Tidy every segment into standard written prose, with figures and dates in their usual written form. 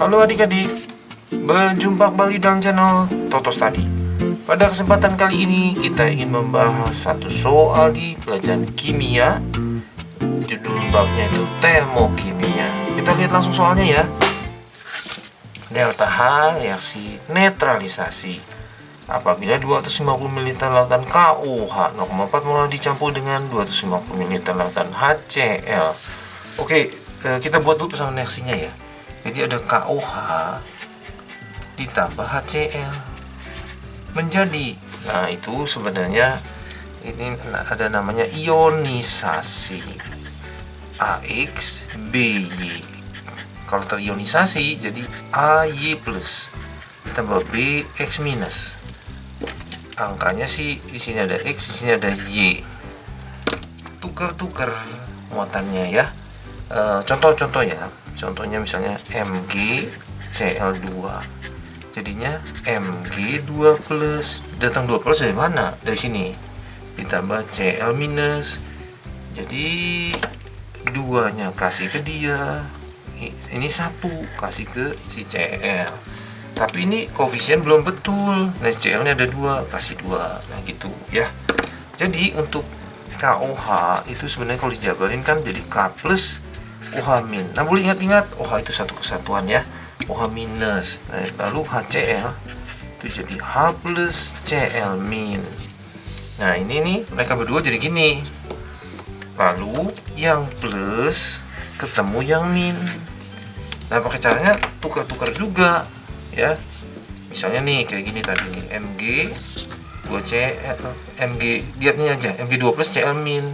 Halo adik-adik, berjumpa kembali dalam channel Toto Study. Pada kesempatan kali ini kita ingin membahas satu soal di pelajaran kimia. Judul babnya itu termokimia. Kita lihat langsung soalnya ya. Delta H reaksi netralisasi apabila 250 ml lautan KOH 0,4 mol dicampur dengan 250 ml lautan HCl. Oke, kita buat dulu pesanan reaksinya ya. Jadi ada KOH ditambah HCl menjadi, nah itu sebenarnya ini ada namanya ionisasi AX BY. Kalau terionisasi jadi AY plus ditambah BX minus. Angkanya sih di sini ada X, di sini ada Y. Tukar-tukar muatannya ya. Contoh-contoh ya. Contohnya misalnya MgCl2 jadinya Mg2 plus, datang 2 plus dari mana? Dari sini ditambah Cl minus, jadi 2 nya kasih ke dia, ini 1 kasih ke si Cl, tapi ini koefisien belum betul, nah Cl nya ada 2 kasih 2, nah gitu ya. Jadi untuk KOH itu sebenarnya kalau dijabarin kan jadi K plus OH min. Nah boleh ingat-ingat OH itu satu kesatuan ya, OH minus. Nah, lalu HCl itu jadi H plus Cl min. Nah ini nih mereka berdua jadi gini. Lalu yang plus ketemu yang min. Nah pakai caranya tukar-tukar juga ya. Misalnya nih kayak gini tadi nih, Mg 2Cl, Mg lihat nih aja, Mg2 plus Cl min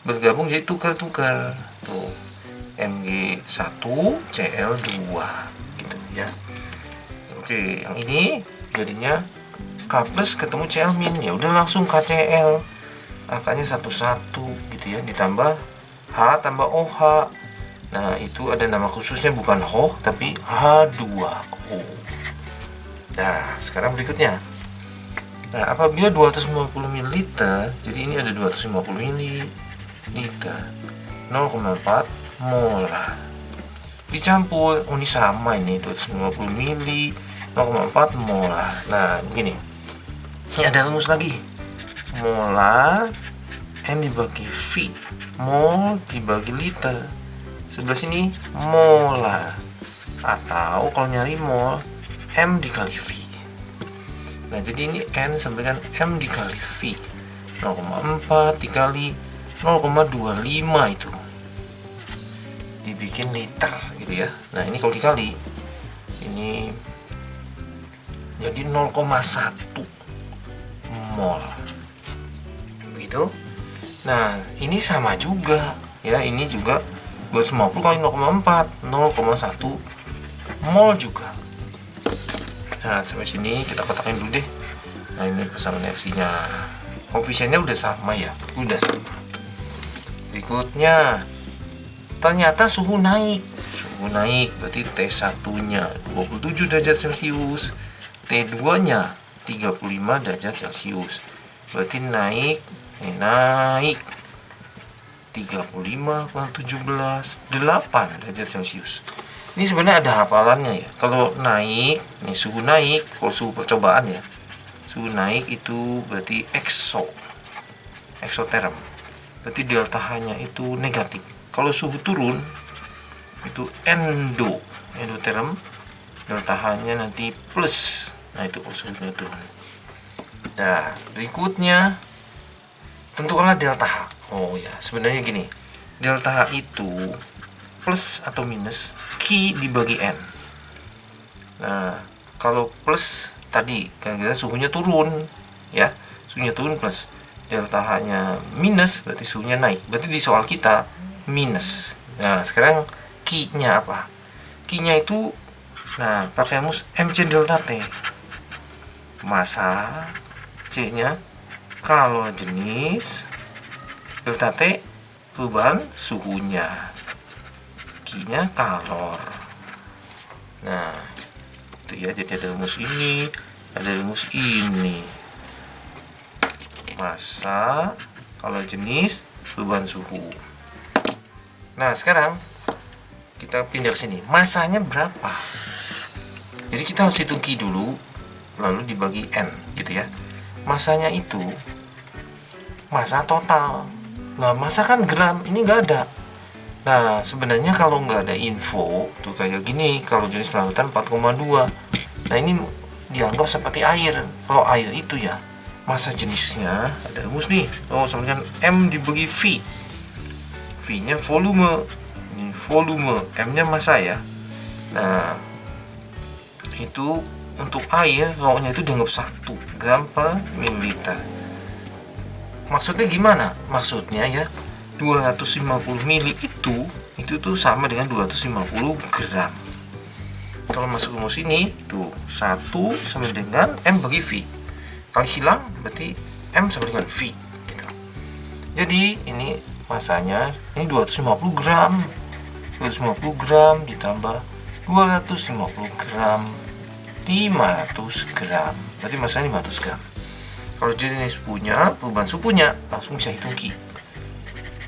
bergabung jadi tukar-tukar tuh, Mg1 Cl2 gitu ya. Oke, yang ini jadinya K plus ketemu Cl min, ya udah langsung KCl, angkanya 11 gitu ya, ditambah H tambah OH. Nah itu ada nama khususnya, bukan HO tapi H2O. Nah sekarang berikutnya, nah apabila 250 ml, jadi ini ada 250 ml 0,4 molar dicampur, oh ini sama, ini 250 ml 0,4 molar. Nah begini, ini ada rumus lagi, molar N dibagi V, mol dibagi liter, sebelah sini molar, atau kalau nyari mol M dikali V. Nah jadi ini N sama dengan M dikali V, 0,4 dikali 0,25 itu dibikin liter gitu ya. Nah ini kalau dikali ini jadi 0,1 mol begitu. Nah ini sama juga ya, ini juga 250 kali 0,4, 0,1 mol juga. Nah sampai sini kita kotakin dulu deh. Nah ini pesanan reaksinya, koefisiennya udah sama ya, udah sama. Berikutnya ternyata suhu naik berarti T1 nya 27 derajat Celcius, T2 nya 35 derajat Celcius, berarti naik 35 kurang 17, 8 derajat Celcius. Ini sebenarnya ada hafalannya ya. Kalau naik, nih suhu naik, kalau suhu percobaan ya, suhu naik itu berarti eksoterm, berarti delta H-nya itu negatif. Kalau suhu turun itu endoterm, delta H-nya nanti plus. Nah itu kalau suhunya turun. Nah berikutnya tentukanlah delta H. Oh ya sebenarnya gini, delta H itu plus atau minus Q dibagi N. Nah kalau plus tadi gara-gara suhunya turun ya, suhunya turun plus, delta H-nya minus berarti suhunya naik, berarti di soal kita minus. Nah sekarang Q-nya apa? Q-nya itu, nah pakai rumus MC delta T, massa, C-nya kalau jenis, delta T perubahan suhunya, Q-nya kalor. Nah itu ya, jadi ada rumus ini, ada rumus ini, massa kalau jenis perubahan suhu. Nah sekarang kita pindah ke sini. Masanya berapa? Jadi kita harus hitung Q dulu, lalu dibagi N gitu ya. Masanya itu masa total. Nah, masa kan gram, ini nggak ada. Nah, sebenarnya kalau nggak ada info tuh kayak gini, kalau jenis lautan 4,2. Nah, ini dianggap seperti air. Kalau air itu ya masa jenisnya ada rumus nih. Oh, sama dengan M dibagi V. V-nya volume. Ini volume, M-nya masa ya. Nah, itu untuk air rho-nya itu dianggap 1 gram per mililiter. Maksudnya gimana? Maksudnya ya 250 mili itu tuh sama dengan 250 gram. Kalau masuk rumus ini tuh 1 sama dengan M bagi V. Kali silang berarti M sama dengan V gitu. Jadi ini masanya ini 250 gram. 250 gram ditambah 250 gram 500 gram. Berarti masanya 500 gram. Kalau jenis punya perubahan suhunya langsung bisa hitung Q.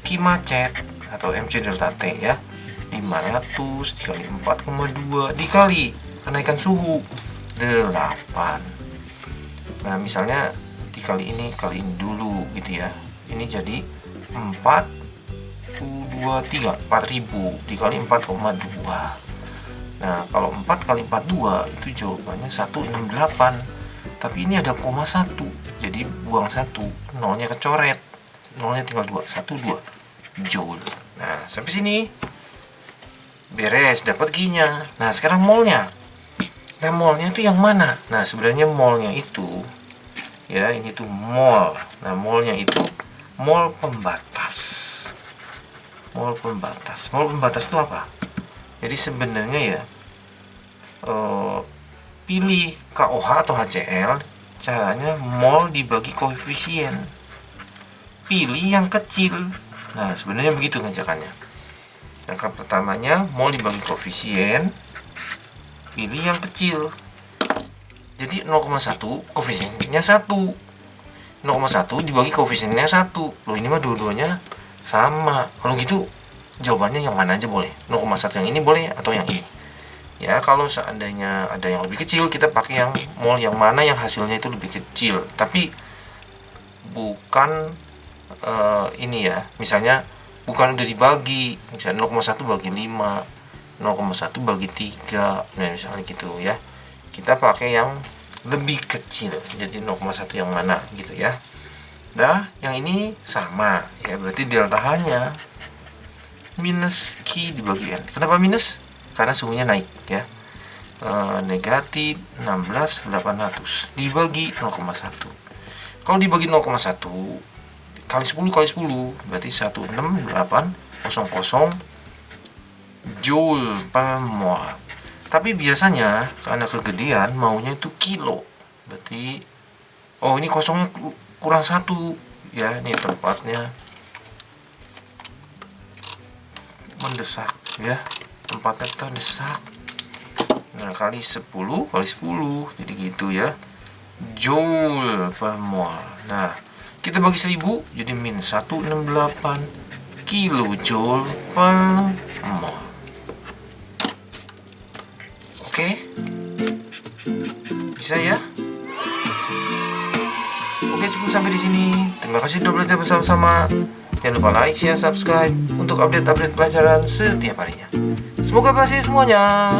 Q macet atau MC delta T ya. 500 dikali 4,2 dikali kenaikan suhu 8. Nah, misalnya dikali ini kali ini dulu gitu ya. Ini jadi 4000 dikali 4,2. Nah, kalau 4 kali 42 itu jawabannya 168. Tapi ini ada koma 1. Jadi buang 1, nolnya kecoret. Nolnya tinggal 2, 2 joule. Nah, sampai sini beres, dapat Q-nya. Nah, sekarang molnya. Nah, molnya itu yang mana? Nah, sebenarnya molnya itu ya, ini tuh mol. Nah, molnya itu mol pembatas. Mol pembatas. Mol pembatas itu apa? Jadi sebenarnya ya pilih KOH atau HCl, caranya mol dibagi koefisien. Pilih yang kecil. Nah, sebenarnya begitu ngajakannya. Langkah pertamanya mol dibagi koefisien, pilih yang kecil. Jadi 0,1 koefisiennya 1. 0,1 dibagi koefisiennya 1. Loh, ini mah dua-duanya sama. Kalau gitu jawabannya yang mana aja boleh. 0,1 yang ini boleh atau yang ini. Ya, kalau seandainya ada yang lebih kecil, kita pakai yang mol yang mana yang hasilnya itu lebih kecil. Tapi bukan ini ya. Misalnya bukan udah dibagi, misalnya 0,1 bagi 5, 0,1 bagi 3, nah misalnya gitu ya. Kita pakai yang lebih kecil, jadi 0,1 yang mana gitu ya. Nah, yang ini sama ya, berarti delta H-nya minus Q dibagi N. Kenapa minus? Karena suhunya naik ya. Negatif 16.800 dibagi 0,1. Kalau dibagi 0,1 kali 10 kali 10 berarti 16800 joule per mol. Tapi biasanya karena kegedean maunya itu kilo. Berarti oh, ini kosongnya kurang 1 ya, ini tempatnya mendesak ya. Tempatnya terdesak. Nah, kali 10 kali 10 jadi gitu ya. Joule per mol. Nah, kita bagi 1000 jadi min 168 kilojoule per mol. Oke. Bisa ya? Oke, cukup sampai di sini. Terima kasih sudah belajar bersama-sama. Jangan lupa like, share, subscribe untuk update-update pelajaran setiap harinya. Semoga berhasil semuanya.